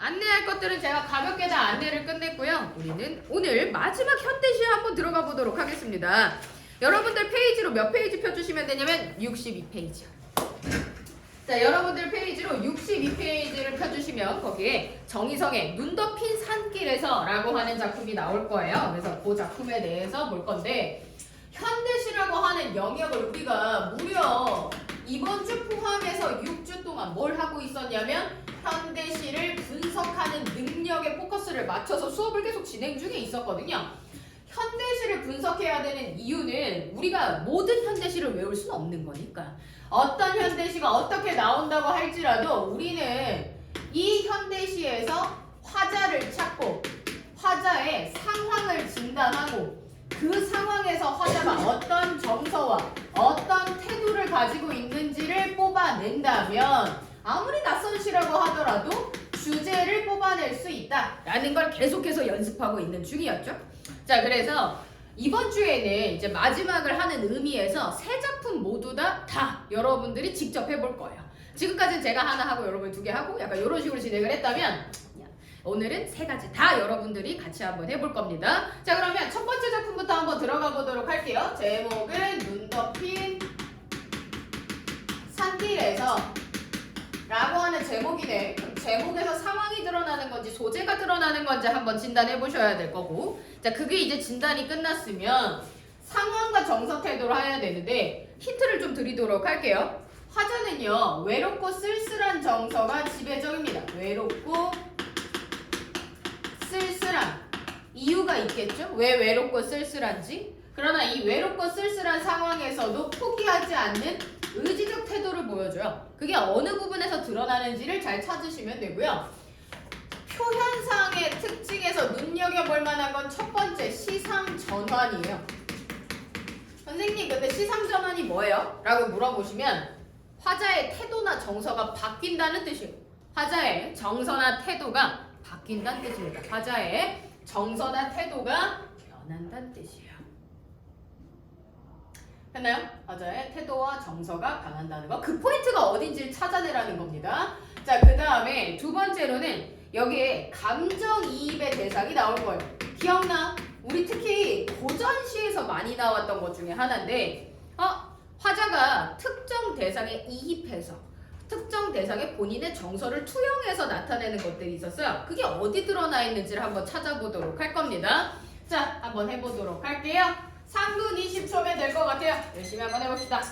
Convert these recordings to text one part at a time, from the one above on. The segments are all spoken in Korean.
안내할 것들은 제가 가볍게 다 안내를 끝냈고요. 우리는 오늘 마지막 현대시에 한번 들어가 보도록 하겠습니다. 여러분들 페이지로 몇 페이지 펴주시면 되냐면 62페이지요. 자, 여러분들 페이지로 62페이지를 펴주시면 거기에 정희성의 눈 덮인 산길에서 라고 하는 작품이 나올 거예요. 그래서 그 작품에 대해서 볼 건데, 현대시라고 하는 영역을 우리가 무려 이번 주 포함해서 6주 동안 뭘 하고 있었냐면 현대시를 분석하는 능력에 포커스를 맞춰서 수업을 계속 진행 중에 있었거든요. 현대시를 분석해야 되는 이유는 우리가 모든 현대시를 외울 수는 없는 거니까 어떤 현대시가 어떻게 나온다고 할지라도 우리는 이 현대시에서 화자를 찾고 화자의 상황을 진단하고 그 상황에서 화자가 어떤 정서와 어떤 태도를 가지고 있는지를 뽑아낸다면 아무리 낯선 시라고 하더라도 주제를 뽑아낼 수 있다라는 걸 계속해서 연습하고 있는 중이었죠. 자, 그래서 이번 주에는 이제 마지막을 하는 의미에서 세 작품 모두 다 여러분들이 직접 해볼 거예요. 지금까지는 제가 하나 하고 여러분 두 개 하고 약간 이런 식으로 진행을 했다면 오늘은 세 가지 다 여러분들이 같이 한번 해볼 겁니다. 자, 그러면 첫 번째 작품부터 한번 들어가 보도록 할게요. 제목은 눈 덮인 산길에서 라고 하는 제목이네. 그럼 제목에서 상황이 드러나는 건지 소재가 드러나는 건지 한번 진단해 보셔야 될 거고, 자, 그게 이제 진단이 끝났으면 상황과 정서 태도를 해야 되는데 힌트를 좀 드리도록 할게요. 화자는요, 외롭고 쓸쓸한 정서가 지배적입니다. 외롭고 쓸쓸한 이유가 있겠죠? 왜 외롭고 쓸쓸한지? 그러나 이 외롭고 쓸쓸한 상황에서도 포기하지 않는 의지적 태도를 보여줘요. 그게 어느 부분에서 드러나는지를 잘 찾으시면 되고요. 표현상의 특징에서 눈여겨볼 만한 건 첫 번째 시상전환이에요. 선생님, 근데 시상전환이 뭐예요? 라고 물어보시면 화자의 태도나 정서가 바뀐다는 뜻이에요. 화자의 정서나 태도가 바뀐다는 뜻입니다. 화자의 정서나 태도가 변한다는 뜻이에요. 했나요? 화자의 태도와 정서가 변한다는 거. 그 포인트가 어딘지를 찾아내라는 겁니다. 자, 그 다음에 두 번째로는 여기에 감정이입의 대상이 나올 거예요. 기억나? 우리 특히 고전시에서 많이 나왔던 것 중에 하나인데 화자가 특정 대상에 이입해서 특정 대상에 본인의 정서를 투영해서 나타내는 것들이 있었어요. 그게 어디 드러나 있는지를 한번 찾아보도록 할 겁니다. 자, 한번 해보도록 할게요. 3분 20초면 될 것 같아요. 열심히 한번 해봅시다.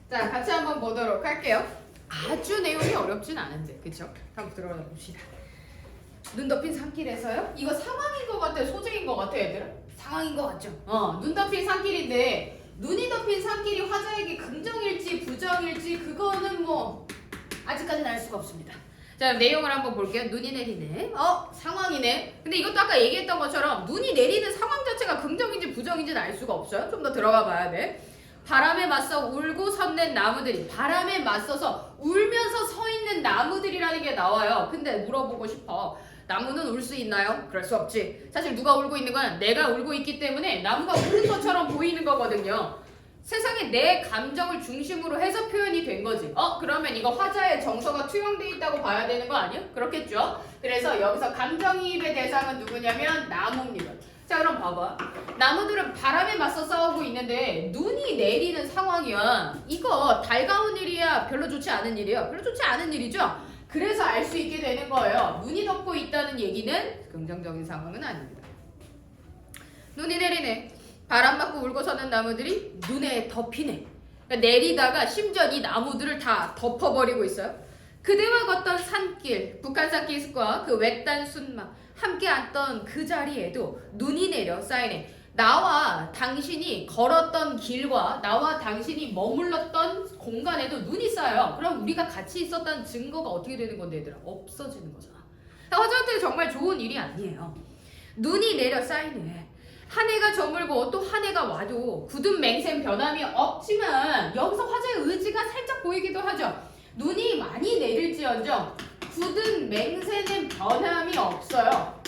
자, 같이 한번 보도록 할게요. 아주 내용이 어렵진 않은데, 그쵸? 한번 들어가 봅시다. 눈 덮인 산길에서요? 이거 상황인 것 같아, 소재인 것 같아, 얘들아? 상황인 것 같죠? 눈 덮인 산길인데 눈이 덮인 산길이 화자에게 긍정일지 부정일지 그거는 뭐 아직까지는 알 수가 없습니다. 자, 내용을 한번 볼게요. 눈이 내리네. 상황이네. 근데 이것도 아까 얘기했던 것처럼 눈이 내리는 상황 자체가 긍정인지 부정인지는 알 수가 없어요. 좀 더 들어가 봐야 돼. 바람에 맞서 울고 섰는 나무들이, 바람에 맞서서 울면서 서 있는 나무들이라는 게 나와요. 근데 물어보고 싶어. 나무는 울 수 있나요? 그럴 수 없지. 사실 누가 울고 있는 건 내가 울고 있기 때문에 나무가 우는 것처럼 보이는 거거든요. 세상에 내 감정을 중심으로 해서 표현이 된 거지. 그러면 이거 화자의 정서가 투영돼 있다고 봐야 되는 거 아니야? 그렇겠죠? 그래서 여기서 감정이입의 대상은 누구냐면 나무입니다. 자, 그럼 봐봐. 나무들은 바람에 맞서 싸우고 있는데 눈이 내리는 상황이야. 이거 달가운 일이야? 별로 좋지 않은 일이야? 별로 좋지 않은 일이죠? 그래서 알 수 있게 되는 거예요. 눈이 덮고 있다는 얘기는 긍정적인 상황은 아닙니다. 눈이 내리네. 바람 맞고 울고 서는 나무들이 눈에 덮이네. 그러니까 내리다가 심지어 이 나무들을 다 덮어버리고 있어요. 그대와 걷던 산길, 북한산 기슭과 그 외딴 순막, 함께 앉던 그 자리에도 눈이 내려 쌓이네. 나와 당신이 걸었던 길과 나와 당신이 머물렀던 공간에도 눈이 쌓여요. 그럼 우리가 같이 있었다는 증거가 어떻게 되는 건데, 얘들아? 없어지는 거잖아. 화자한테 정말 좋은 일이 아니에요. 눈이 내려 쌓이네. 한 해가 저물고 또 한 해가 와도 굳은 맹세는 변함이 없지만 여기서 화자의 의지가 살짝 보이기도 하죠. 눈이 많이 내릴지언정 굳은 맹세는 변함이 없어요.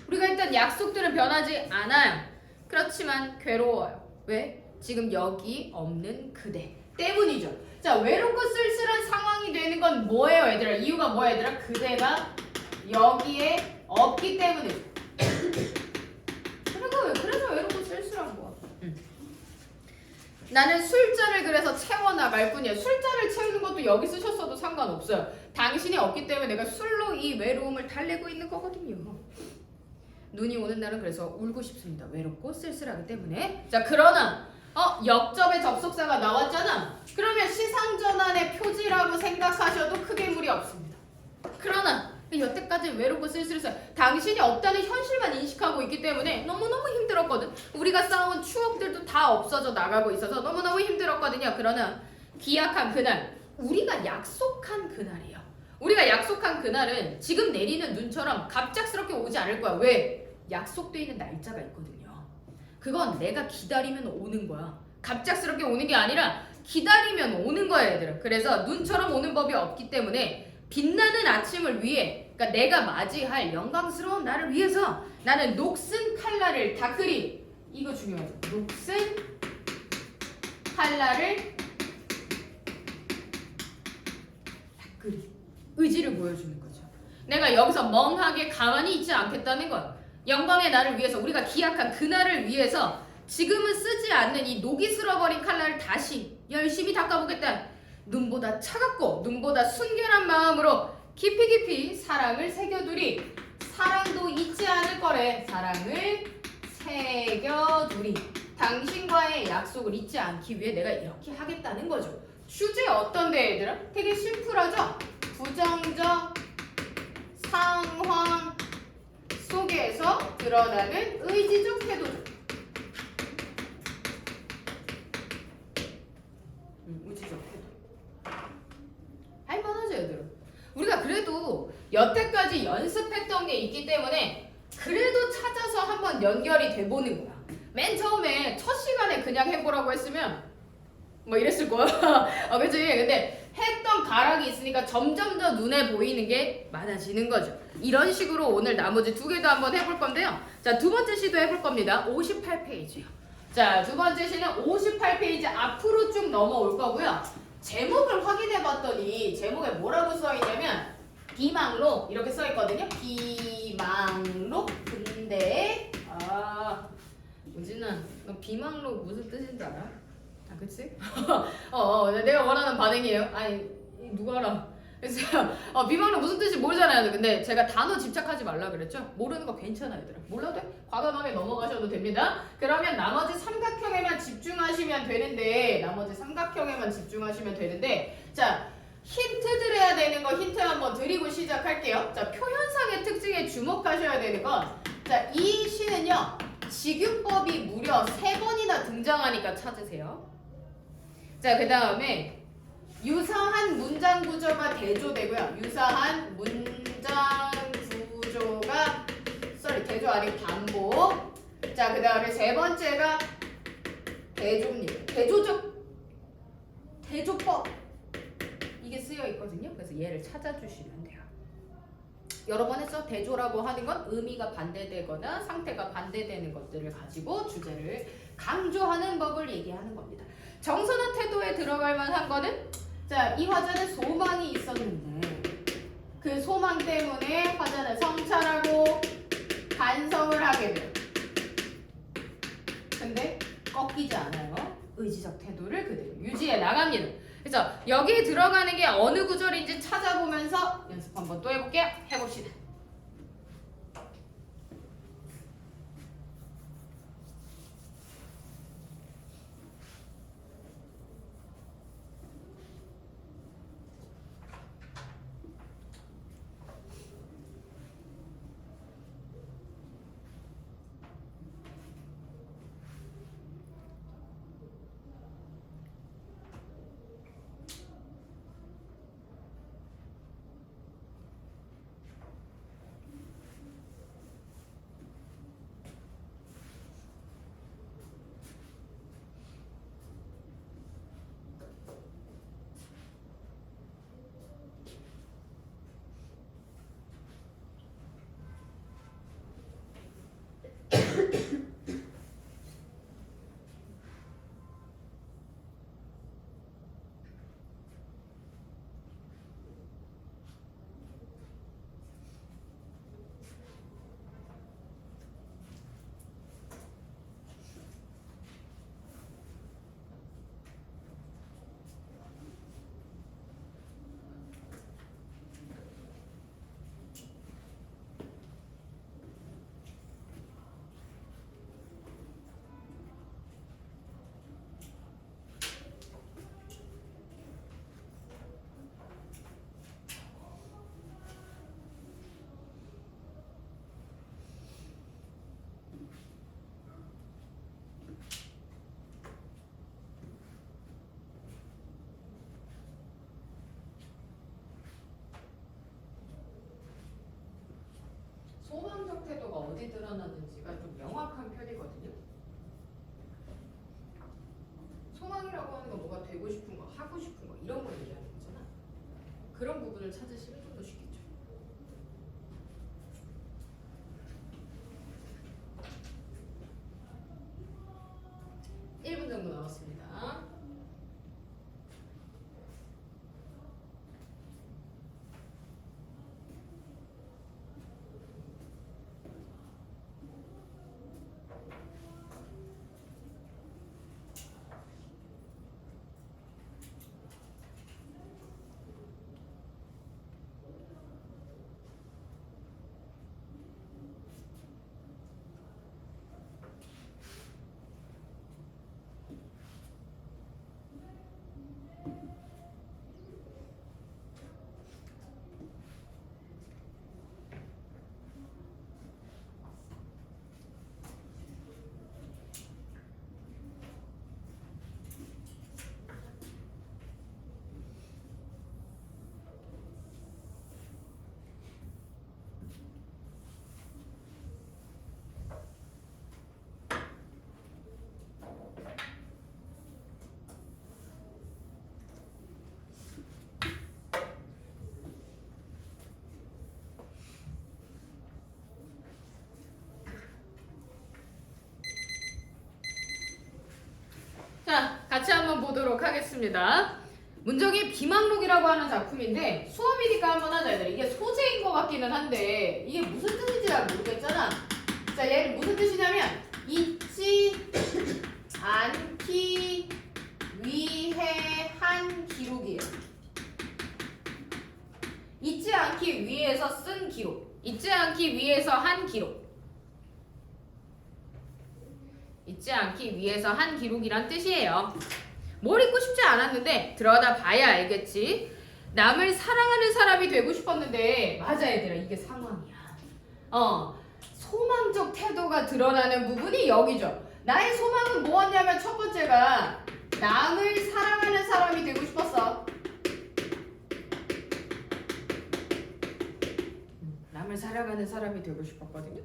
우리가 했던 약속들은 변하지 않아요. 그렇지만 괴로워요. 왜? 지금 여기 없는 그대 때문이죠. 자, 외롭고 쓸쓸한 상황이 되는 건 뭐예요, 얘들아? 이유가 뭐야, 얘들아? 그대가 여기에 없기 때문이죠. 그래서 외롭고 쓸쓸한 거야. 나는 술자를 그래서 채워나갈 뿐이야. 술자를 채우는 것도 여기 쓰셨어도 상관없어요. 당신이 없기 때문에 내가 술로 이 외로움을 달래고 있는 거거든요. 눈이 오는 날은 그래서 울고 싶습니다. 외롭고 쓸쓸하기 때문에. 자, 그러나 역접의 접속사가 나왔잖아. 그러면 시상전환의 표지라고 생각하셔도 크게 무리 없습니다. 그러나 여태까지 외롭고 쓸쓸해서 당신이 없다는 현실만 인식하고 있기 때문에 너무너무 힘들었거든. 우리가 쌓아온 추억들도 다 없어져 나가고 있어서 너무너무 힘들었거든요. 그러나 기약한 그날, 우리가 약속한 그날이에요. 우리가 약속한 그날은 지금 내리는 눈처럼 갑작스럽게 오지 않을 거야. 왜? 약속돼 있는 날짜가 있거든요. 그건 내가 기다리면 오는 거야. 갑작스럽게 오는 게 아니라 기다리면 오는 거야, 얘들아. 그래서 눈처럼 오는 법이 없기 때문에 빛나는 아침을 위해, 그러니까 내가 맞이할 영광스러운 날을 위해서 나는 녹슨 칼날을 닦으리. 이거 중요하죠. 녹슨 칼날을 닦으리. 의지를 보여주는 거죠. 내가 여기서 멍하게 가만히 있지 않겠다는 것. 영광의 날을 위해서, 우리가 기약한 그날을 위해서 지금은 쓰지 않는 이 녹이 슬어버린 칼날을 다시 열심히 닦아보겠다. 눈보다 차갑고 눈보다 순결한 마음으로 깊이 사랑을 새겨두리. 사랑도 잊지 않을 거래. 사랑을 새겨두리. 당신과의 약속을 잊지 않기 위해 내가 이렇게 하겠다는 거죠. 주제 어떤데, 얘들아? 되게 심플하죠? 부정적 상황 속에서 드러나는 의지적 태도죠. 의지적 태도. 할만하죠, 얘들아? 우리가 그래도 여태까지 연습했던 게 있기 때문에 그래도 찾아서 한번 연결이 돼보는 거야. 맨 처음에 첫 시간에 그냥 해보라고 했으면 뭐 이랬을 거야. 그치? 근데 했던 가락이 있으니까 점점 더 눈에 보이는 게 많아지는 거죠. 이런 식으로 오늘 나머지 두 개도 한번 해볼 건데요. 자, 두 번째 시도 해볼 겁니다. 58페이지요. 자, 두 번째 시는 58페이지 앞으로 쭉 넘어올 거고요. 제목을 확인해 봤더니 제목에 뭐라고 써 있냐면 비망록 이렇게 써 있거든요. 비망록. 근데 우진아, 너 비망록 무슨 뜻인지 알아? 그치? 내가 원하는 반응이에요. 아니, 누가 알아? 그래서 비방록 무슨 뜻인지 모르잖아요. 근데 제가 단어 집착하지 말라 그랬죠? 모르는 거 괜찮아 얘들아. 몰라도 돼? 과감하게 넘어가셔도 됩니다. 그러면 나머지 삼각형에만 집중하시면 되는데 자 힌트 드려야 되는 거 힌트 한번 드리고 시작할게요. 자 표현상의 특징에 주목하셔야 되는 건 자 이 시는요 직유법이 무려 3번이나 등장하니까 찾으세요. 자 그 다음에 유사한 문장 구조가 대조되고요. 유사한 문장 구조가 대조 아닌 반복. 자, 그 다음에 세 번째가 대조입니다. 대조법 이게 쓰여 있거든요. 그래서 얘를 찾아주시면 돼요. 여러 번 했어. 대조라고 하는 건 의미가 반대되거나 상태가 반대되는 것들을 가지고 주제를 강조하는 법을 얘기하는 겁니다. 정선한 태도에 들어갈 만한 거는 자, 이 화자는 소망이 있었는데 그 소망 때문에 화자는 성찰하고 반성을 하게 돼요. 근데 꺾이지 않아요. 의지적 태도를 그대로 유지해 나갑니다. 그래서 여기에 들어가는 게 어느 구절인지 찾아보면서 연습 한번 또 해볼게요. 해봅시다. 소망적 태도가 어디 드러나는지가 좀 명확한 편이거든요. 소망이라고 하는 건 뭐가 되고 싶은 거, 하고 싶은 거 이런 걸 얘기하는 거잖아. 그런 부분을 찾으시면 좀 더 쉽겠죠. (1분) 정도 남았습니다. 자, 같이 한번 보도록 하겠습니다. 문정의 비망록이라고 하는 작품인데 수업이니까 한번 하자 얘들아. 이게 소재인 것 같기는 한데 이게 무슨 뜻인지 잘 모르겠잖아. 자, 얘는 무슨 뜻이냐면 잊지 않기 위해 한 기록이에요. 않기 위해서 쓴 기록. 잊지 않기 위해서 한 기록. 잊지 않기 위해서 한 기록이란 뜻이에요. 뭘 잊고 싶지 않았는데 들어다 봐야 알겠지. 남을 사랑하는 사람이 되고 싶었는데 맞아 얘들아 이게 상황이야. 소망적 태도가 드러나는 부분이 여기죠. 나의 소망은 뭐였냐면 첫 번째가 남을 사랑하는 사람이 되고 싶었어. 남을 사랑하는 사람이 되고 싶었거든요.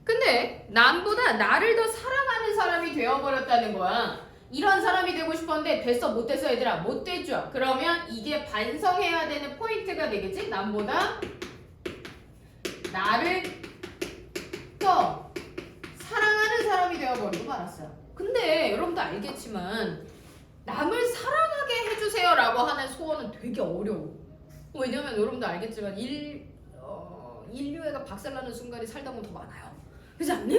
근데 남보다 나를 더 사랑하는 사람이 되어버렸다는 거야. 이런 사람이 되고 싶었는데 됐어 못 됐어 얘들아 못 됐죠. 그러면 이게 반성해야 되는 포인트가 되겠지. 남보다 나를 더 사랑하는 사람이 되어버리고 말았어요. 근데 여러분도 알겠지만 남을 사랑하게 해주세요 라고 하는 소원은 되게 어려워. 왜냐면 여러분도 알겠지만 인류애가 박살나는 순간이 살다 보면 더 많아요. 그렇지 않니?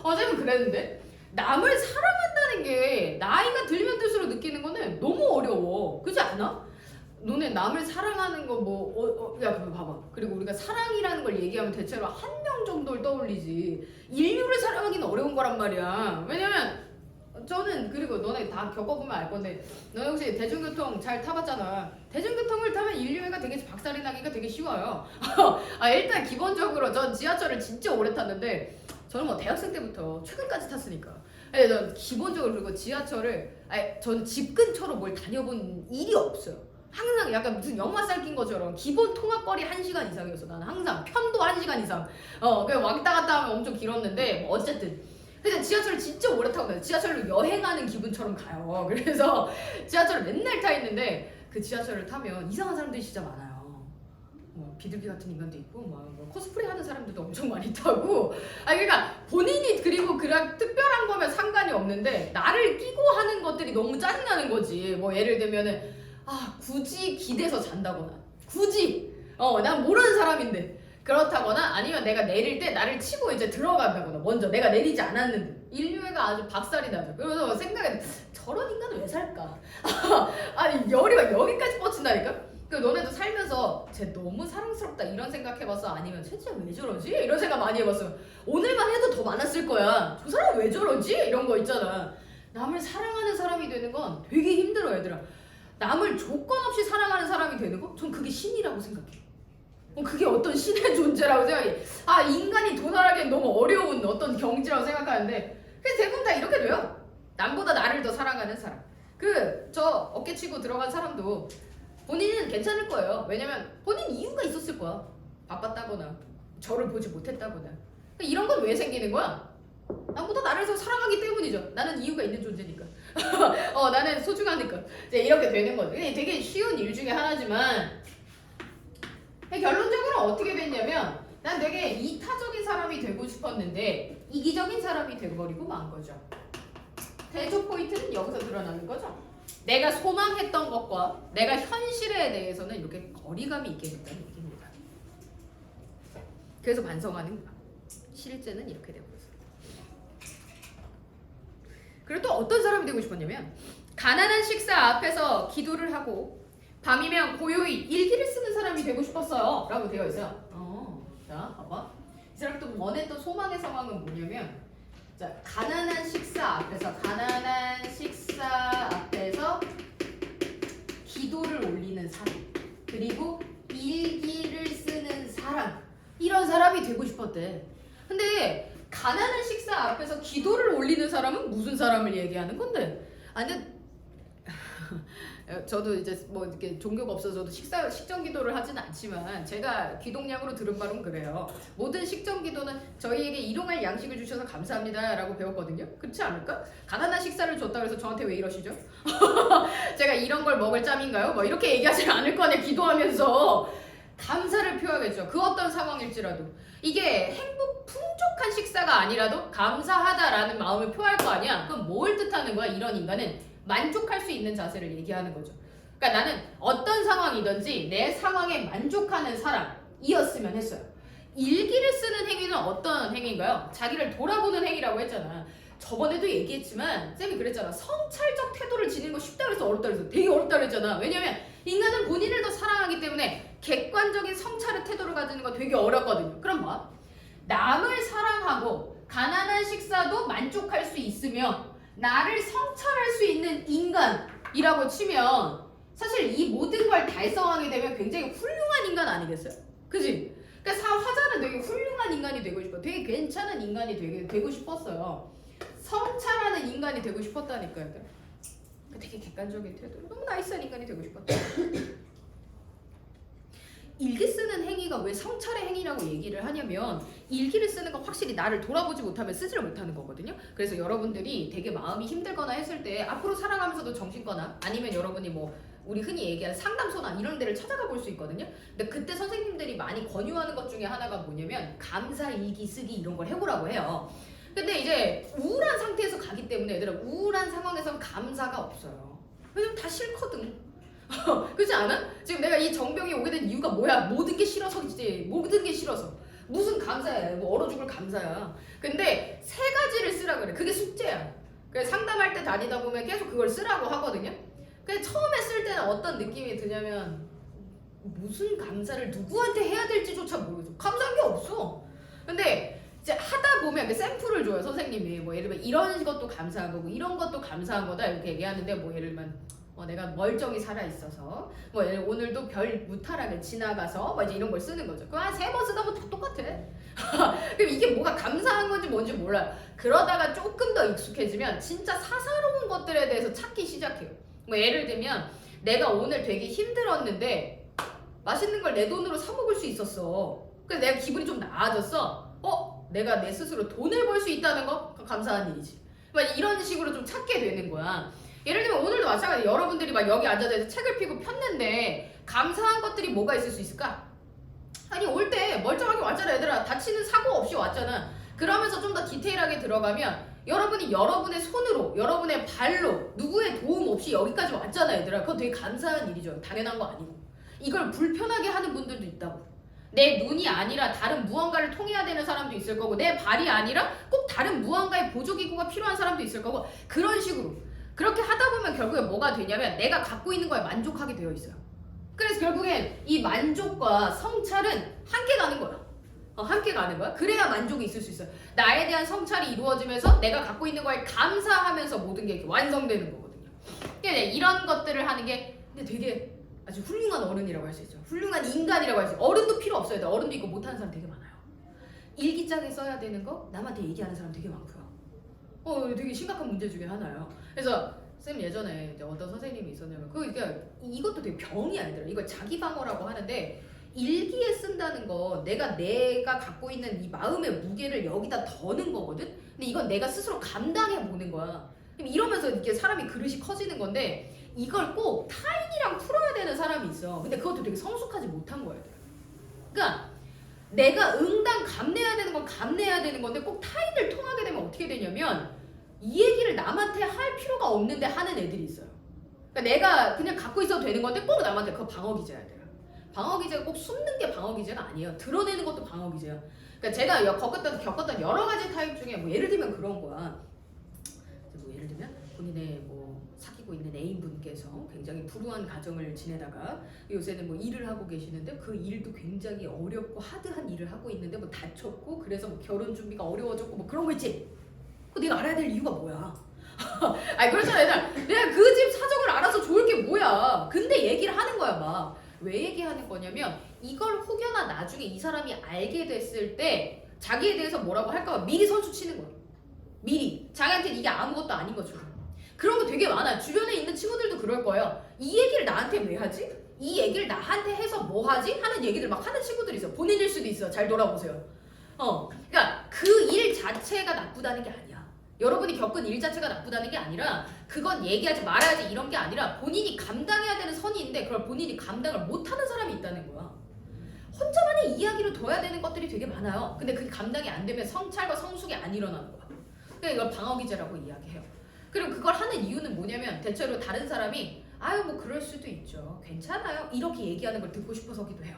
어제는 그랬는데 남을 사랑한다는 게 나이가 들면 들수록 느끼는 거는 너무 어려워. 그렇지 않아? 너네 남을 사랑하는 거 야 그거 봐봐. 그리고 우리가 사랑이라는 걸 얘기하면 대체로 한 명 정도를 떠올리지 인류를 사랑하기는 어려운 거란 말이야. 왜냐면 저는 그리고 너네 다 겪어보면 알 건데 너네 혹시 대중교통 잘 타봤잖아. 대중교통을 타면 인류애가 되게 박살이 나기가 되게 쉬워요. 일단 기본적으로 전 지하철을 진짜 오래 탔는데 저는 뭐 대학생 때부터 최근까지 탔으니까 전 기본적으로 그리고 지하철을 전 집 근처로 뭘 다녀본 일이 없어요. 항상 약간 무슨 역마살 낀 것처럼 기본 통학거리 1시간 이상이었어. 나는 항상 편도 1시간 이상 그냥 왔다 갔다 하면 엄청 길었는데 뭐 어쨌든 근데 지하철을 진짜 오래 타고 가요. 지하철로 여행하는 기분처럼 가요. 그래서 지하철을 맨날 타 있는데 그 지하철을 타면 이상한 사람들이 진짜 많아요. 비둘기 같은 인간도 있고 뭐 코스프레 하는 사람들도 엄청 많이 타고 그러니까 본인이 그리고 그냥 특별한 거면 상관이 없는데 나를 끼고 하는 것들이 너무 짜증나는 거지. 뭐 예를 들면은 굳이 기대서 잔다거나 굳이 난 모르는 사람인데 그렇다거나 아니면 내가 내릴 때 나를 치고 이제 들어간다거나 먼저 내가 내리지 않았는데 인류애가 아주 박살이 나죠. 그래서 생각해 저런 인간은 왜 살까? 아니 열이 막 여기까지 뻗친다니까? 그 너네도 살면서 쟤 너무 사랑스럽다 이런 생각해봤어? 아니면 쟤 진짜 왜 저러지? 이런 생각 많이 해봤어. 오늘만 해도 더 많았을 거야. 저 사람 왜 저러지? 이런 거 있잖아. 남을 사랑하는 사람이 되는 건 되게 힘들어 얘들아. 남을 조건 없이 사랑하는 사람이 되는 거? 전 그게 신이라고 생각해. 그게 어떤 신의 존재라고 생각해. 인간이 도달하기엔 너무 어려운 어떤 경지라고 생각하는데 그래서 대부분 다 이렇게 돼요. 남보다 나를 더 사랑하는 사람. 저 어깨 치고 들어간 사람도 본인은 괜찮을 거예요. 왜냐면 본인 이유가 있었을 거야. 바빴다거나 저를 보지 못했다거나. 이런 건 왜 생기는 거야? 남보다 나를 더 사랑하기 때문이죠. 나는 이유가 있는 존재니까. 나는 소중하니까. 이제 이렇게 되는 거죠. 되게 쉬운 일 중에 하나지만 결론적으로 어떻게 됐냐면 난 되게 이타적인 사람이 되고 싶었는데 이기적인 사람이 돼버리고 만 거죠. 대조 포인트는 여기서 드러나는 거죠. 내가 소망했던 것과 내가 현실에 대해서는 이렇게 거리감이 있게 됐다는 얘기입니다. 그래서 반성하는 거야. 실제는 이렇게 되고 있어요. 그리고 또 어떤 사람이 되고 싶었냐면 가난한 식사 앞에서 기도를 하고 밤이면 고요히 일기를 쓰는 사람이 되고 싶었어요 라고 되어 있어요. 자 봐봐. 이 사람 또 원했던 소망의 상황은 뭐냐면 자 가난한 식사 앞에서 기도를 올리는 사람 그리고 일기를 쓰는 사람 이런 사람이 되고 싶었대. 근데 가난한 식사 앞에서 기도를 올리는 사람은 무슨 사람을 얘기하는 건데? 근데 저도 이제 뭐 이렇게 종교가 없어서 식전 기도를 하진 않지만 제가 귀동냥으로 들은 바로는 그래요. 모든 식전 기도는 저희에게 일용할 양식을 주셔서 감사합니다라고 배웠거든요. 그렇지 않을까? 가난한 식사를 줬다 그래서 저한테 왜 이러시죠? 제가 이런 걸 먹을 짬인가요? 뭐 이렇게 얘기하지 않을 거 아니에요. 기도하면서 감사를 표하겠죠. 그 어떤 상황일지라도 이게 풍족한 식사가 아니라도 감사하다라는 마음을 표할 거 아니야. 그럼 뭘 뜻하는 거야? 이런 인간은 만족할 수 있는 자세를 얘기하는 거죠. 그러니까 나는 어떤 상황이든지 내 상황에 만족하는 사람이었으면 했어요. 일기를 쓰는 행위는 어떤 행위인가요? 자기를 돌아보는 행위라고 했잖아. 저번에도 얘기했지만 쌤이 그랬잖아. 성찰적 태도를 지니는 거 쉽다 그래서 어렵다 그래서 되게 어렵다 그랬잖아. 왜냐면 인간은 본인을 더 사랑하기 때문에 객관적인 성찰의 태도를 가지는 건 되게 어렵거든요. 그럼 뭐? 남을 사랑하고 가난한 식사도 만족할 수 있으며 나를 성찰할 수 있는 인간이라고 치면 사실 이 모든 걸 달성하게 되면 굉장히 훌륭한 인간 아니겠어요? 그지? 그러니까 화자는 되게 훌륭한 인간이 되고 싶어. 되게 괜찮은 인간이 되고 싶었어요. 성찰하는 인간이 되고 싶었다니까요. 되게 객관적인 태도로 너무 나이스한 인간이 되고 싶었다. 일기 쓰는 행위가 왜 성찰의 행위라고 얘기를 하냐면 일기를 쓰는 건 확실히 나를 돌아보지 못하면 쓰지를 못하는 거거든요. 그래서 여러분들이 되게 마음이 힘들거나 했을 때 앞으로 살아가면서도 정신거나 아니면 여러분이 뭐 우리 흔히 얘기하는 상담소나 이런 데를 찾아가 볼 수 있거든요. 근데 그때 선생님들이 많이 권유하는 것 중에 하나가 뭐냐면 감사 일기 쓰기 이런 걸 해보라고 해요. 근데 이제 우울한 상태에서 가기 때문에 얘들아 우울한 상황에서는 감사가 없어요. 왜냐면 다 싫거든. 그렇지 않아? 지금 내가 이 정병이 오게 된 이유가 뭐야? 모든 게 싫어서지. 모든 게 싫어서. 무슨 감사야? 뭐 얼어 죽을 감사야. 근데 세 가지를 쓰라 그래. 그게 숙제야. 그래서 상담할 때 다니다 보면 계속 그걸 쓰라고 하거든요. 근데 처음에 쓸 때는 어떤 느낌이 드냐면 무슨 감사를 누구한테 해야 될지조차 모르겠어. 감사한 게 없어. 근데 이제 하다 보면 샘플을 줘요 선생님이. 뭐 예를 들면 이런 것도 감사한 거고 이런 것도 감사한 거다 이렇게 얘기하는데 뭐 예를 들면 내가 멀쩡히 살아있어서 뭐 오늘도 별 무탈하게 지나가서 뭐 이제 이런 걸 쓰는 거죠. 그럼 한 3번 쓰다 보면 다 똑같아. 그럼 이게 뭐가 감사한 건지 뭔지 몰라요. 그러다가 조금 더 익숙해지면 진짜 사사로운 것들에 대해서 찾기 시작해요. 뭐 예를 들면 내가 오늘 되게 힘들었는데 맛있는 걸 내 돈으로 사 먹을 수 있었어. 그래서 내가 기분이 좀 나아졌어. 내가 내 스스로 돈을 벌 수 있다는 거 감사한 일이지. 막 이런 식으로 좀 찾게 되는 거야. 예를 들면 오늘도 마찬가지로 여러분들이 막 여기 앉아서 책을 펴고 폈는데 감사한 것들이 뭐가 있을 수 있을까? 아니 올 때 멀쩡하게 왔잖아 얘들아. 다치는 사고 없이 왔잖아. 그러면서 좀 더 디테일하게 들어가면 여러분이 여러분의 손으로 여러분의 발로 누구의 도움 없이 여기까지 왔잖아 얘들아. 그건 되게 감사한 일이죠. 당연한 거 아니고. 이걸 불편하게 하는 분들도 있다고. 내 눈이 아니라 다른 무언가를 통해야 되는 사람도 있을 거고 내 발이 아니라 꼭 다른 무언가의 보조기구가 필요한 사람도 있을 거고 그런 식으로 그렇게 하다 보면 결국에 뭐가 되냐면 내가 갖고 있는 거에 만족하게 되어 있어요. 그래서 결국엔 이 만족과 성찰은 함께 가는 거야. 함께 가는 거야. 그래야 만족이 있을 수 있어요. 나에 대한 성찰이 이루어지면서 내가 갖고 있는 거에 감사하면서 모든 게 이렇게 완성되는 거거든요. 그러니까 이런 것들을 하는 게 근데 되게 아주 훌륭한 어른이라고 할 수 있죠. 훌륭한 인간이라고 할 수 있죠. 어른도 필요 없어요. 어른도 이거 못하는 사람 되게 많아요. 일기장에 써야 되는 거 남한테 얘기하는 사람 되게 많고요. 되게 심각한 문제 중에 하나예요. 그래서 쌤 예전에 이제 어떤 선생님이 있었냐면 그러니까 이것도 되게 병이야 얘들아. 이걸 자기 방어라고 하는데 일기에 쓴다는 거 내가 갖고 있는 이 마음의 무게를 여기다 더는 거거든. 근데 이건 내가 스스로 감당해 보는 거야. 그럼 이러면서 이렇게 사람이 그릇이 커지는 건데 이걸 꼭 타인이랑 풀어야 되는 사람이 있어. 근데 그것도 되게 성숙하지 못한 거야. 그러니까 내가 응당 감내해야 되는 건 감내해야 되는 건데 꼭 타인을 통하게 되면 어떻게 되냐면 이 얘기를 남한테 할 필요가 없는데 하는 애들이 있어요. 그러니까 내가 그냥 갖고 있어도 되는 건데 꼭 남한테 그거 방어기제야 돼요. 방어기제가 꼭 숨는 게 방어기제가 아니에요. 드러내는 것도 방어기제야. 그러니까 제가 겪었던 여러 가지 타입 중에 뭐 예를 들면 그런 거야. 뭐 예를 들면 본인의 뭐 사귀고 있는 애인분께서 굉장히 불우한 가정을 지내다가 요새는 뭐 일을 하고 계시는데 그 일도 굉장히 어렵고 하드한 일을 하고 있는데 뭐 다쳤고 그래서 뭐 결혼 준비가 어려워졌고 뭐 그런 거 있지. 그거 내가 알아야 될 이유가 뭐야? 아니 그렇잖아 얘들아. 내가 그 집 사정을 알아서 좋을 게 뭐야. 근데 얘기를 하는 거야 막. 왜 얘기하는 거냐면 이걸 혹여나 나중에 이 사람이 알게 됐을 때 자기에 대해서 뭐라고 할까 봐 미리 선수 치는 거야. 미리. 자기한테 이게 아무것도 아닌 것처럼. 그런 거 되게 많아요. 주변에 있는 친구들도 그럴 거예요. 이 얘기를 나한테 왜 하지? 이 얘기를 나한테 해서 뭐 하지? 하는 얘기들 막 하는 친구들이 있어. 본인일 수도 있어. 잘 돌아보세요. 그러니까 그 일 자체가 나쁘다는 게 아니야. 여러분이 겪은 일 자체가 나쁘다는 게 아니라 그건 얘기하지 말아야지 이런 게 아니라 본인이 감당해야 되는 선이 있는데 그걸 본인이 감당을 못하는 사람이 있다는 거야. 혼자만의 이야기로 둬야 되는 것들이 되게 많아요. 근데 그게 감당이 안 되면 성찰과 성숙이 안 일어나는 거야. 그러니까 이걸 방어기제라고 이야기해요. 그리고 그걸 하는 이유는 뭐냐면 대체로 다른 사람이 아유 뭐 그럴 수도 있죠. 괜찮아요. 이렇게 얘기하는 걸 듣고 싶어서기도 해요.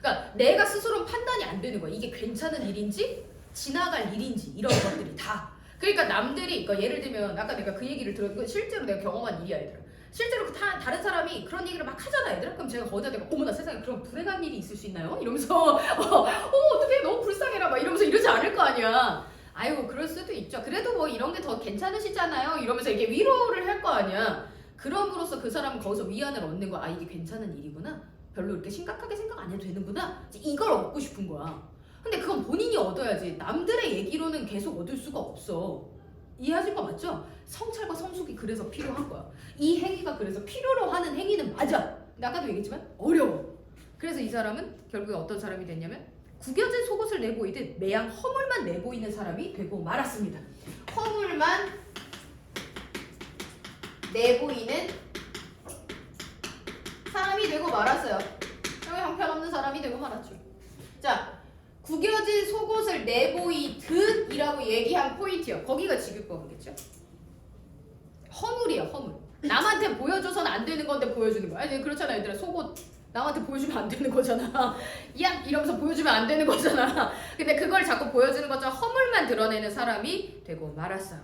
그러니까 내가 스스로 판단이 안 되는 거야. 이게 괜찮은 일인지 지나갈 일인지 이런 것들이 다. 그러니까 남들이 그러니까 예를 들면 아까 내가 그 얘기를 들었고 실제로 내가 경험한 일이야 얘들아. 실제로 다른 사람이 그런 얘기를 막 하잖아 얘들아. 그럼 제가 거기다 대고 어머나 세상에 그런 불행한 일이 있을 수 있나요? 이러면서 어떡해 너무 불쌍해라 막 이러면서 이러지 않을 거 아니야. 아이고 그럴 수도 있죠. 그래도 뭐 이런 게 더 괜찮으시잖아요. 이러면서 이렇게 위로를 할 거 아니야. 그럼으로써 그 사람은 거기서 위안을 얻는 거야. 아 이게 괜찮은 일이구나. 별로 이렇게 심각하게 생각 안 해도 되는구나. 이걸 얻고 싶은 거야. 근데 그건 본인이 얻어야지. 남들의 얘기로는 계속 얻을 수가 없어. 이해하신 거 맞죠? 성찰과 성숙이 그래서 필요한 거야. 이 행위가 그래서 필요로 하는 행위는 맞아. 근데 아까도 얘기했지만 어려워. 그래서 이 사람은 결국에 어떤 사람이 됐냐면 구겨진 속옷을 내보이듯 매양 허물만 내보이는 사람이 되고 말았습니다. 허물만 내보이는 사람이 되고 말았어요. 형편없는 사람이 되고 말았죠. 자, 구겨진 속옷을 내보이듯 이라고 얘기한 포인트요. 거기가 직유법이겠죠. 허물이야 허물. 남한테 보여줘서는 안 되는 건데 보여주는 거야. 아니, 그렇잖아 얘들아. 속옷 남한테 보여주면 안 되는 거잖아. 야 이러면서 보여주면 안 되는 거잖아. 근데 그걸 자꾸 보여주는 것처럼 허물만 드러내는 사람이 되고 말았어요.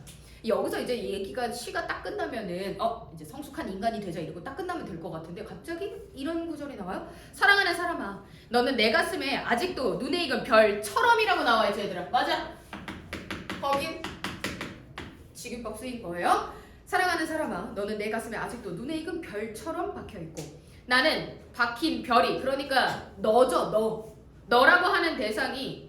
여기서 이제 얘기가 시가 딱 끝나면은 이제 성숙한 인간이 되자 이러고 딱 끝나면 될 것 같은데 갑자기 이런 구절이 나와요. 사랑하는 사람아 너는 내 가슴에 아직도 눈에 익은 별처럼이라고 나와있죠 얘들아. 맞아. 거긴 직유법 쓰인 거예요. 사랑하는 사람아 너는 내 가슴에 아직도 눈에 익은 별처럼 박혀있고 나는 박힌 별이 그러니까 너죠. 너라고 하는 대상이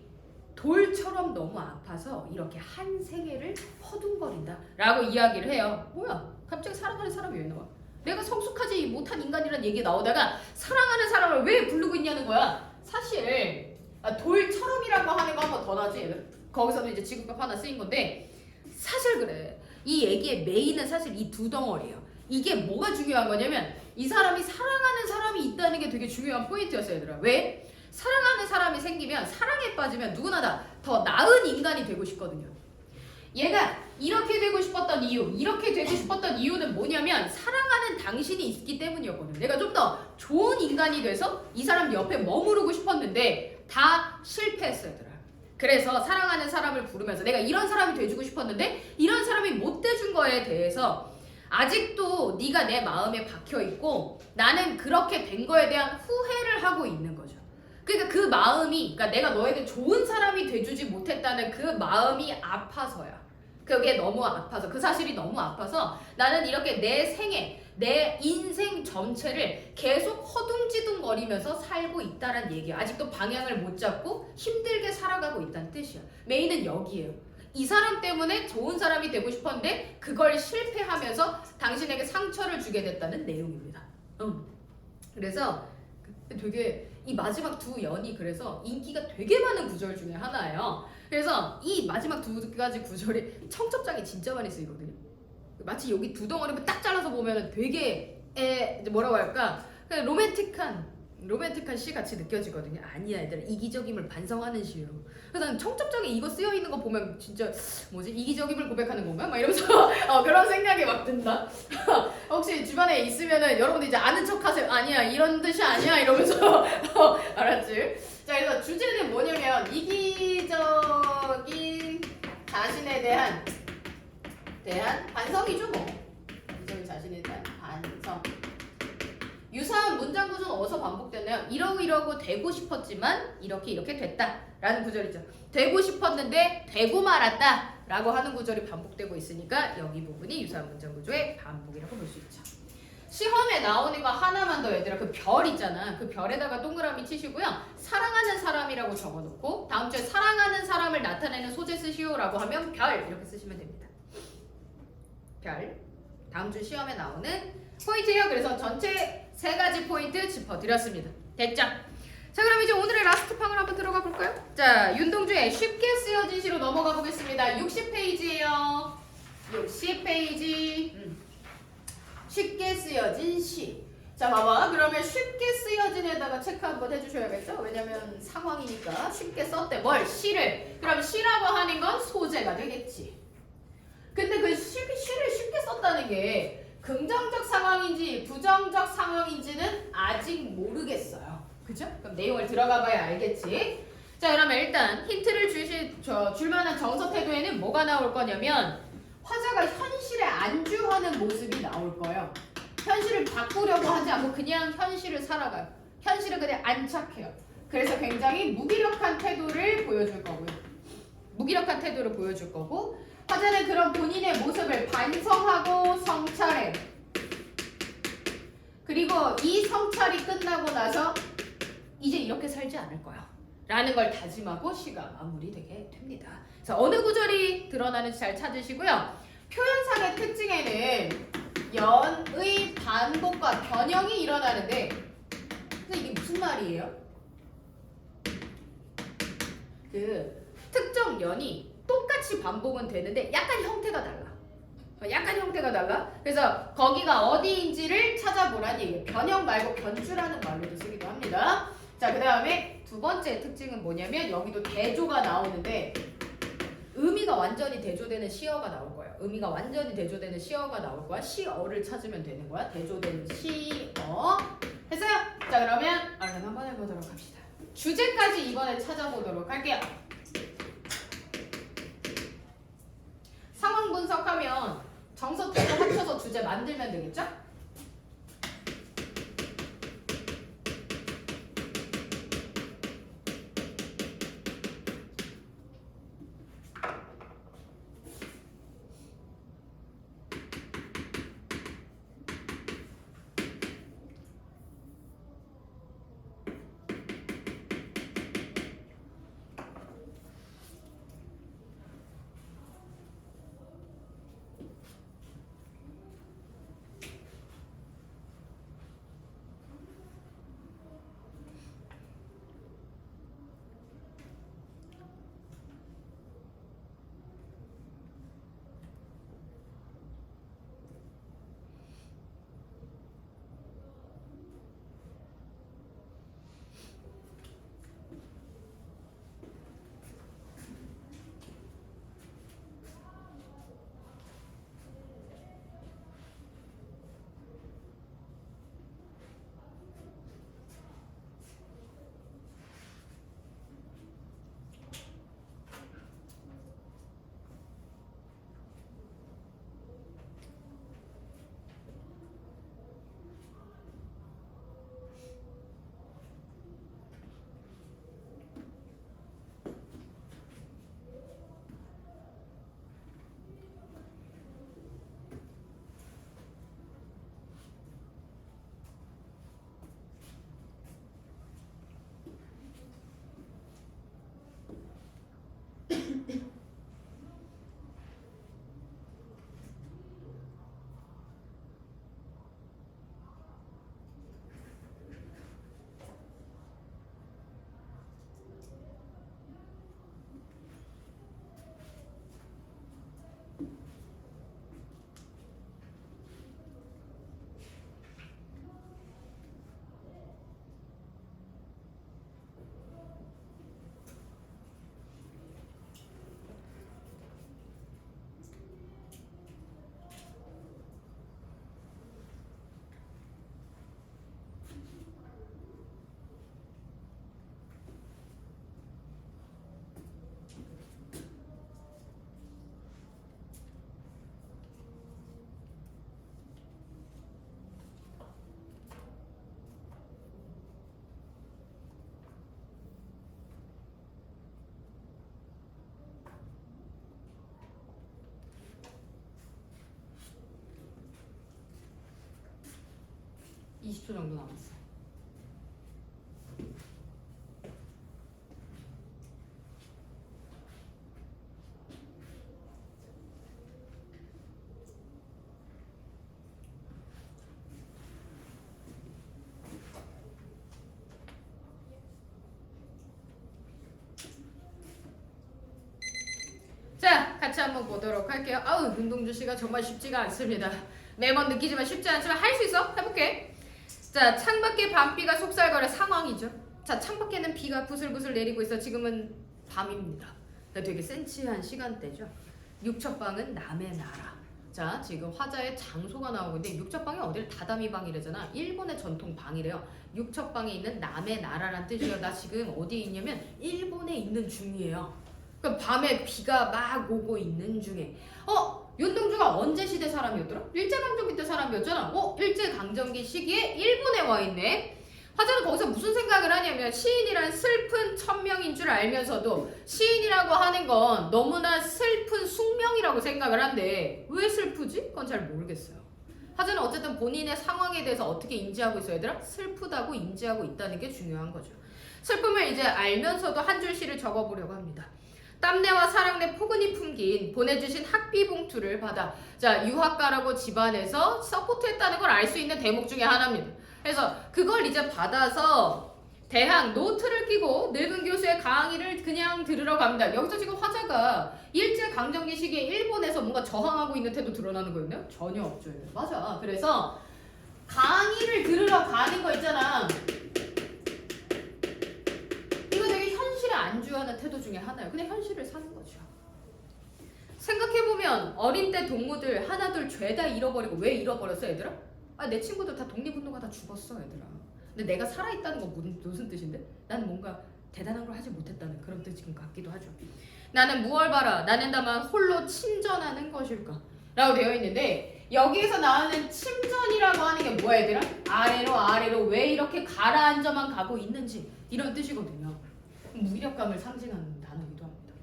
돌처럼 너무 아파서 이렇게 한 생애를 허둥거린다 라고 이야기를 해요. 뭐야 갑자기 사랑하는 사람이 왜 나와? 내가 성숙하지 못한 인간이란 얘기 나오다가 사랑하는 사람을 왜 부르고 있냐는 거야. 사실 돌처럼이라고 하는 거 한 번 더 나지. 거기서는 이제 직유법 하나 쓰인 건데 사실 그래. 이 얘기의 메인은 사실 이 두 덩어리예요. 이게 뭐가 중요한 거냐면 이 사람이 사랑하는 사람이 있다는 게 되게 중요한 포인트였어요 얘들아. 왜? 사랑하는 사람이 생기면 사랑에 빠지면 누구나 다 더 나은 인간이 되고 싶거든요. 얘가 이렇게 되고 싶었던 이유, 이렇게 되고 싶었던 이유는 뭐냐면 사랑하는 당신이 있기 때문이었거든요. 내가 좀 더 좋은 인간이 돼서 이 사람 옆에 머무르고 싶었는데 다 실패했어요 얘들아. 그래서 사랑하는 사람을 부르면서 내가 이런 사람이 돼주고 싶었는데 이런 사람이 못 돼준 거에 대해서 아직도 네가 내 마음에 박혀있고 나는 그렇게 된 거에 대한 후회를 하고 있는 거죠. 그러니까 그 마음이 그러니까 내가 너에게 좋은 사람이 돼주지 못했다는 그 마음이 아파서야. 그게 너무 아파서 그 사실이 너무 아파서 나는 이렇게 내 생애 내 인생 전체를 계속 허둥지둥거리면서 살고 있다는 얘기야. 아직도 방향을 못 잡고 힘들게 살아가고 있다는 뜻이야. 메인은 여기에요. 이 사람 때문에 좋은 사람이 되고 싶었는데 그걸 실패하면서 당신에게 상처를 주게 됐다는 내용입니다. 그래서 되게 이 마지막 두 연이 그래서 인기가 되게 많은 구절 중에 하나예요. 그래서 이 마지막 두 가지 구절이 청첩장에 진짜 많이 쓰이거든요. 마치 여기 두 덩어리만 딱 잘라서 보면 되게 뭐라고 할까 그냥 로맨틱한 시 같이 느껴지거든요. 아니야 얘들아 이기적임을 반성하는 시예요. 그래서 난 청첩장에 이거 쓰여 있는 거 보면 진짜 뭐지 이기적임을 고백하는 건가? 막 이러면서 그런 생각이 막 든다. 혹시 주변에 있으면은 여러분들 이제 아는 척하세요. 아니야 이런 뜻이 아니야 이러면서 알았지? 자 그래서 주제는 뭐냐면 이기적인 자신에 대한 반성이죠 뭐. 이기적인 자신에 대한 반성. 유사한 문장 구조는 어디서 반복되나요? 이러고 되고 싶었지만 이렇게 됐다 라는 구절이죠. 되고 싶었는데 되고 말았다 라고 하는 구절이 반복되고 있으니까 여기 부분이 유사한 문장 구조의 반복이라고 볼 수 있죠. 시험에 나오는 거 하나만 더 얘들아 그 별 있잖아. 그 별에다가 동그라미 치시고요. 사랑하는 사람이라고 적어놓고 다음 주에 사랑하는 사람을 나타내는 소재 쓰시오 라고 하면 별 이렇게 쓰시면 됩니다. 별 다음 주 시험에 나오는 포인트예요. 그래서 전체 3가지 포인트 짚어드렸습니다. 됐죠? 자 그럼 이제 오늘의 라스트 팡을 한번 들어가 볼까요? 자 윤동주의 쉽게 쓰여진 시로 넘어가 보겠습니다. 60페이지예요. 60페이지 쉽게 쓰여진 시. 자 봐봐 그러면 쉽게 쓰여진에다가 체크 한번 해주셔야겠죠? 왜냐면 상황이니까 쉽게 썼대. 뭘? 시를. 그럼 시라고 하는 건 소재가 되겠지. 근데 그 시를 쉽게 썼다는 게 긍정적 상황인지 부정적 상황인지는 아직 모르겠어요. 그죠? 그럼 내용을 들어가 봐야 알겠지. 자 그러면 일단 힌트를 줄만한 정서 태도에는 뭐가 나올 거냐면 화자가 현실에 안주하는 모습이 나올 거예요. 현실을 바꾸려고 하지 않고 그냥 현실을 살아가요. 현실을 그냥 안착해요. 그래서 굉장히 무기력한 태도를 보여줄 거고요. 무기력한 태도를 보여줄 거고 화자는 그런 본인의 모습을 반성하고 성찰해. 그리고 이 성찰이 끝나고 나서 이제 이렇게 살지 않을 거야 라는 걸 다짐하고 시가 마무리되게 됩니다. 그래서 어느 구절이 드러나는지 잘 찾으시고요. 표현상의 특징에는 연의 반복과 변형이 일어나는데 근데 이게 무슨 말이에요? 그 특정 연이 똑같이 반복은 되는데 약간 형태가 달라. 약간 형태가 달라. 그래서 거기가 어디인지를 찾아보라는 얘기예요. 변형 말고 변주라는 말로도 쓰기도 합니다. 자, 그 다음에 두 번째 특징은 뭐냐면 여기도 대조가 나오는데 의미가 완전히 대조되는 시어가 나올 거예요. 의미가 완전히 대조되는 시어가 나올 거야. 시어를 찾으면 되는 거야. 대조된 시어. 했어요? 자, 그러면 얼른 한번 해보도록 합시다. 주제까지 이번에 찾아보도록 할게요. 상황 분석하면 정석대로 합쳐서 주제 만들면 되겠죠? (20초) 정도 남았어. 자, 같이 한번 보도록 할게요. 아우, 운동주 씨가 정말 쉽지가 않습니다. 매번 느끼지만 쉽지 않지만 할 수 있어. 해볼게. 자, 창밖에 밤비가 속살거려 상황이죠. 자, 창밖에는 비가 부슬부슬 내리고 있어. 지금은 밤입니다. 되게 센치한 시간대죠. 육첩방은 남의 나라. 자, 지금 화자의 장소가 나오고 있는데 육첩방이 어딜 다다미방이래잖아. 일본의 전통 방이래요. 육첩방에 있는 남의 나라란 뜻이에요. 나 지금 어디에 있냐면 일본에 있는 중이에요. 그러니까 밤에 비가 막 오고 있는 중에 윤동주가 언제 시대 사람이었더라? 일제강점기 때 사람이었잖아. 일제강점기 시기에 일본에 와 있네. 화자는 거기서 무슨 생각을 하냐면 시인이란 슬픈 천명인 줄 알면서도 시인이라고 하는 건 너무나 슬픈 숙명이라고 생각을 한대. 왜 슬프지? 그건 잘 모르겠어요. 화자는 어쨌든 본인의 상황에 대해서 어떻게 인지하고 있어야 되나? 슬프다고 인지하고 있다는 게 중요한 거죠. 슬픔을 이제 알면서도 한 줄 시를 적어보려고 합니다. 땀내와 사랑내 포근히 품긴 보내주신 학비 봉투를 받아 자 유학가라고 집안에서 서포트했다는 걸 알 수 있는 대목 중에 하나입니다. 그래서 그걸 이제 받아서 대학 노트를 끼고 늙은 교수의 강의를 그냥 들으러 갑니다. 여기서 지금 화자가 일제강점기 시기에 일본에서 뭔가 저항하고 있는 태도 드러나는 거였나요? 전혀 없죠. 맞아. 그래서 강의를 들으러 가는 거 있잖아. 이거 되게 현실에 안주하는 태도 중에 하나예요. 그냥 현실을 사는 거죠. 생각해보면 어린 때 동무들 하나둘 죄다 잃어버리고 왜 잃어버렸어 얘들아? 내 친구들 다 독립운동하다 죽었어 얘들아. 근데 내가 살아있다는 건 무슨 뜻인데? 나는 뭔가 대단한 걸 하지 못했다는 그런 뜻인 것 같기도 하죠. 나는 무얼 바라 나는 다만 홀로 침전하는 것일까? 라고 되어 있는데 여기에서 나오는 침전이라고 하는 게 뭐야 얘들아? 아래로 왜 이렇게 가라앉아만 가고 있는지 이런 뜻이거든요. 무력감을 상징하는 단어이기도 합니다.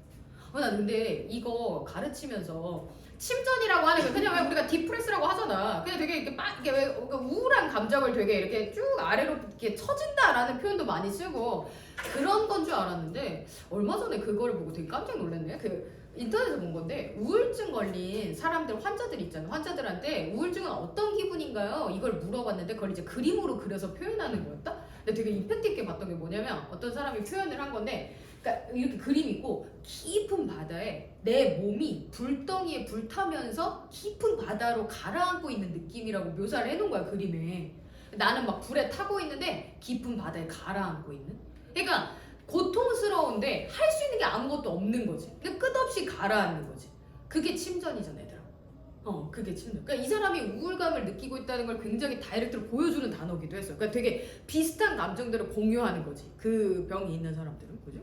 나 근데 이거 가르치면서 침전이라고 하는 거 그냥 왜 우리가 디프레스라고 하잖아. 그냥 되게 이렇게 왜 우울한 감정을 되게 이렇게 쭉 아래로 이렇게 처진다라는 표현도 많이 쓰고 그런 건 줄 알았는데 얼마 전에 그거를 보고 되게 깜짝 놀랐네. 그 인터넷에서 본 건데 우울증 걸린 사람들 환자들 있잖아. 환자들한테 우울증은 어떤 기분인가요? 이걸 물어봤는데 그걸 이제 그림으로 그려서 표현하는 거였다. 근데 되게 임팩트 있게 봤던 게 뭐냐면 어떤 사람이 표현을 한 건데 그러니까 이렇게 그림이 있고 깊은 바다에 내 몸이 불덩이에 불타면서 깊은 바다로 가라앉고 있는 느낌이라고 묘사를 해놓은 거야 그림에. 나는 막 불에 타고 있는데 깊은 바다에 가라앉고 있는. 그러니까 고통스러운데 할 수 있는 게 아무것도 없는 거지. 근데 끝없이 가라앉는 거지. 그게 침전이잖아 얘들아. 그게 침전. 그러니까 이 사람이 우울감을 느끼고 있다는 걸 굉장히 다이렉트로 보여주는 단어기도 했어요. 그러니까 되게 비슷한 감정들을 공유하는 거지. 그 병이 있는 사람들은. 그죠?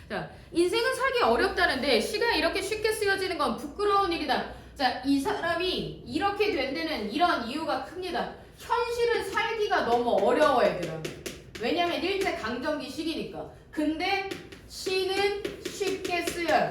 자, 인생은 살기 어렵다는데 시가 이렇게 쉽게 쓰여지는 건 부끄러운 일이다. 자, 이 사람이 이렇게 된 데는 이런 이유가 큽니다. 현실은 살기가 너무 어려워 얘들아. 왜냐면 일제 강점기 시기니까. 근데 시는 쉽게 쓰여요.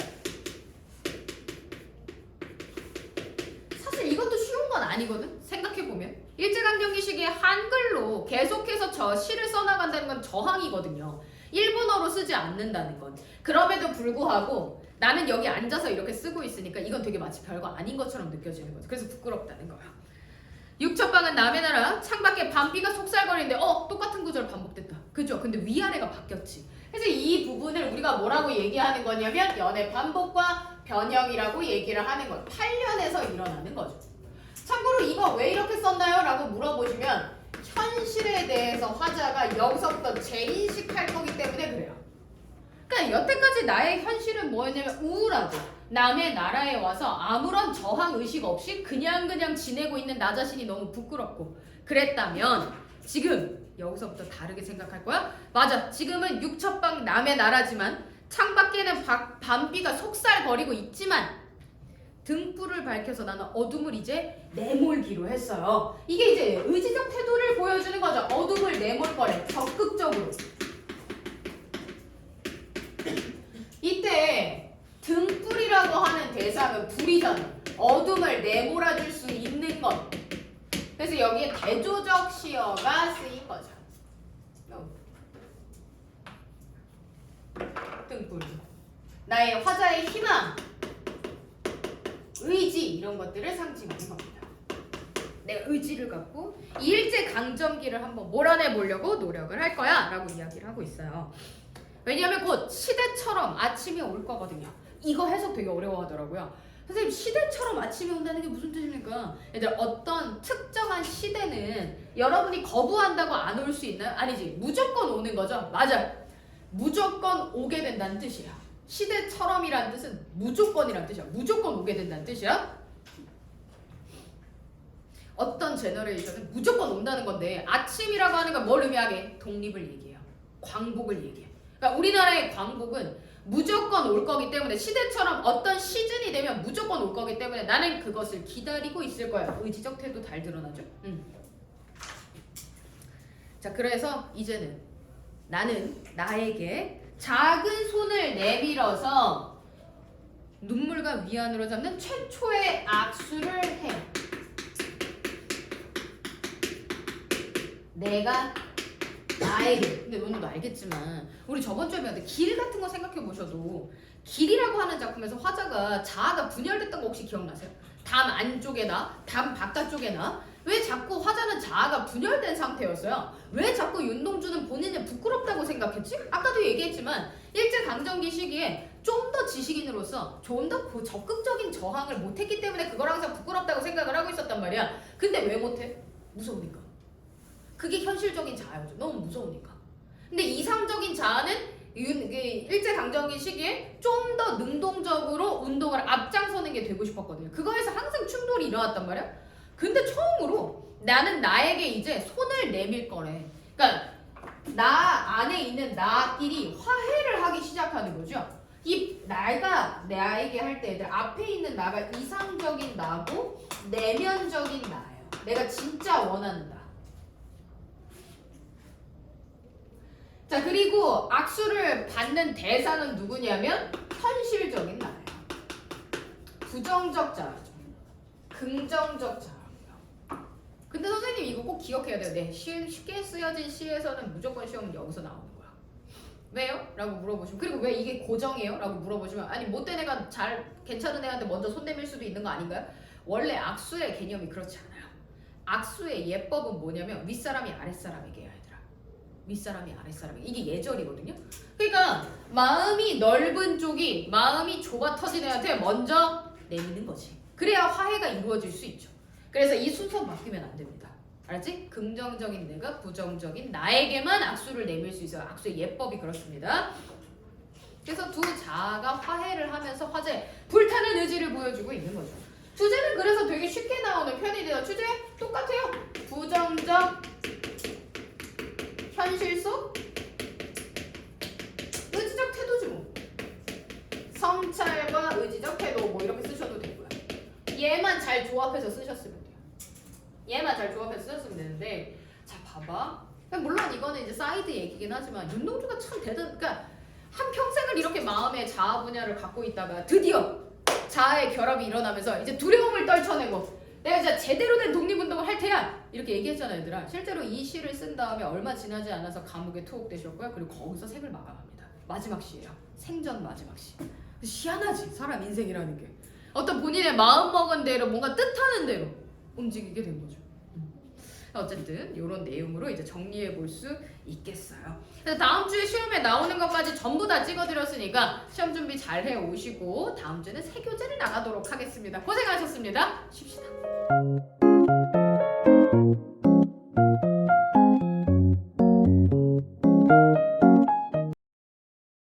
사실 이것도 쉬운 건 아니거든. 생각해보면 일제강점기 시기에 한글로 계속해서 저 시를 써나간다는 건 저항이거든요. 일본어로 쓰지 않는다는 건. 그럼에도 불구하고 나는 여기 앉아서 이렇게 쓰고 있으니까 이건 되게 마치 별거 아닌 것처럼 느껴지는 거죠. 그래서 부끄럽다는 거야. 육첩방은 남의 나라 창밖에 밤비가 속살거리는데 똑같은 구절 반복됐다. 그죠? 근데 위아래가 바뀌었지. 그래서 이 부분을 우리가 뭐라고 얘기하는 거냐면 연애 반복과 변형이라고 얘기를 하는 거예요. 8년에서 일어나는 거죠. 참고로 이거 왜 이렇게 썼나요? 라고 물어보시면 현실에 대해서 화자가 여기서부터 재인식할 거기 때문에 그래요. 그러니까 여태까지 나의 현실은 뭐였냐면 우울하고 남의 나라에 와서 아무런 저항 의식 없이 그냥 지내고 있는 나 자신이 너무 부끄럽고 그랬다면 지금 여기서부터 다르게 생각할 거야? 맞아. 지금은 육첩방 남의 나라지만 창밖에는 밤비가 속살거리고 있지만 등불을 밝혀서 나는 어둠을 이제 내몰기로 했어요. 이게 이제 의지적 태도를 보여주는 거죠. 어둠을 내몰거래. 적극적으로. 이때 등불이라고 하는 대상은 불이잖아. 어둠을 내몰아줄 수 있는 것. 그래서 여기에 대조적 시어가 쓰인 거죠. 등불. 나의 화자의 희망, 의지 이런 것들을 상징하는 겁니다. 내가 의지를 갖고 이 일제강점기를 한번 몰아내보려고 노력을 할 거야 라고 이야기를 하고 있어요. 왜냐하면 곧 시대처럼 아침이 올 거거든요. 이거 해석 되게 어려워하더라고요. 선생님 시대처럼 아침이 온다는 게 무슨 뜻입니까? 얘들 어떤 특정한 시대는 여러분이 거부한다고 안 올 수 있나요? 아니지. 무조건 오는 거죠. 맞아. 무조건 오게 된다는 뜻이야. 시대처럼이라는 뜻은 무조건이라는 뜻이야. 무조건 오게 된다는 뜻이야. 어떤 제너레이션은 무조건 온다는 건데 아침이라고 하는 건 뭘 의미하게? 독립을 얘기해요. 광복을 얘기해. 그러니까 우리나라의 광복은 무조건 올 거기 때문에 시대처럼 어떤 시즌이 되면 무조건 올 거기 때문에 나는 그것을 기다리고 있을 거야. 의지적 태도 잘 드러나죠? 자, 그래서 이제는 나는 나에게 작은 손을 내밀어서 눈물과 위안으로 잡는 최초의 악수를 해. 내가 나에게. 근데 너도 알겠지만 우리 저번 주에 배웠는데 길 같은 거 생각해 보셔도 길이라고 하는 작품에서 화자가 자아가 분열됐던 거 혹시 기억나세요? 담 안쪽에나 담 바깥쪽에나 왜 자꾸 화자는 자아가 분열된 상태였어요? 왜 자꾸 윤동주는 본인이 부끄럽다고 생각했지? 아까도 얘기했지만 일제강점기 시기에 좀 더 지식인으로서 좀 더 적극적인 저항을 못했기 때문에 그걸 항상 부끄럽다고 생각을 하고 있었단 말이야. 근데 왜 못해? 무서우니까. 그게 현실적인 자아였죠. 너무 무서우니까. 근데 이상적인 자아는 일제강점기 시기에 좀 더 능동적으로 운동을 앞장서는 게 되고 싶었거든요. 그거에서 항상 충돌이 일어났단 말이야. 근데 처음으로 나는 나에게 이제 손을 내밀 거래. 그러니까 나 안에 있는 나끼리 화해를 하기 시작하는 거죠. 이 나가 나에게 할 때 애들 앞에 있는 나가 이상적인 나고 내면적인 나예요. 내가 진짜 원하는 나. 자, 그리고 악수를 받는 대상은 누구냐면 현실적인 나예요. 부정적 자아죠. 긍정적 자아예요. 근데 선생님 이거 꼭 기억해야 돼요. 네, 쉽게 쓰여진 시에서는 무조건 시험은 여기서 나오는 거야. 왜요? 라고 물어보시면, 그리고 왜 이게 고정이에요? 라고 물어보시면, 아니 못된 애가 괜찮은 애한테 먼저 손 내밀 수도 있는 거 아닌가요? 원래 악수의 개념이 그렇지 않아요. 악수의 예법은 뭐냐면 윗사람이 아랫사람에게 해야 얘들아. 윗사람이 아랫사람에게. 이게 예절이거든요. 그러니까 마음이 넓은 쪽이 마음이 좁아 터진 애한테 먼저 내미는 거지. 그래야 화해가 이루어질 수 있죠. 그래서 이 순서 바뀌면 안 됩니다. 알았지? 긍정적인 내가 부정적인 나에게만 악수를 내밀 수 있어요. 악수의 예법이 그렇습니다. 그래서 두 자아가 화해를 하면서 화제 불타는 의지를 보여주고 있는 거죠. 주제는 그래서 되게 쉽게 나오는 편이 돼요. 주제 똑같아요. 부정적 현실 속 의지적 태도지 뭐. 성찰과 의지적 태도 뭐 이렇게 쓰셔도 되고요. 얘만 잘 조합해서 쓰셨으면 돼요. 얘만 잘 조합해서 쓰셨으면 되는데, 자 봐봐. 물론 이거는 이제 사이드 얘기긴 하지만 윤동주가 참 그러니까 한 평생을 이렇게 마음의 자아 분야를 갖고 있다가 드디어 자아의 결합이 일어나면서 이제 두려움을 떨쳐내고 내가 이제 제대로 된 독립운동을 할 테야 이렇게 얘기했잖아요 얘들아. 실제로 이 시를 쓴 다음에 얼마 지나지 않아서 감옥에 투옥되셨고요. 그리고 거기서 생을 마감합니다. 마지막 시예요. 생전 마지막 시. 희한하지 사람 인생이라는 게. 어떤 본인의 마음먹은 대로 뭔가 뜻하는 대로 움직이게 된 거죠. 어쨌든 이런 내용으로 이제 정리해 볼 수 있겠어요. 그래서 다음 주에 시험에 나오는 것까지 전부 다 찍어드렸으니까 시험 준비 잘 해오시고 다음 주에는 새 교재를 나가도록 하겠습니다. 고생하셨습니다. 쉽시다.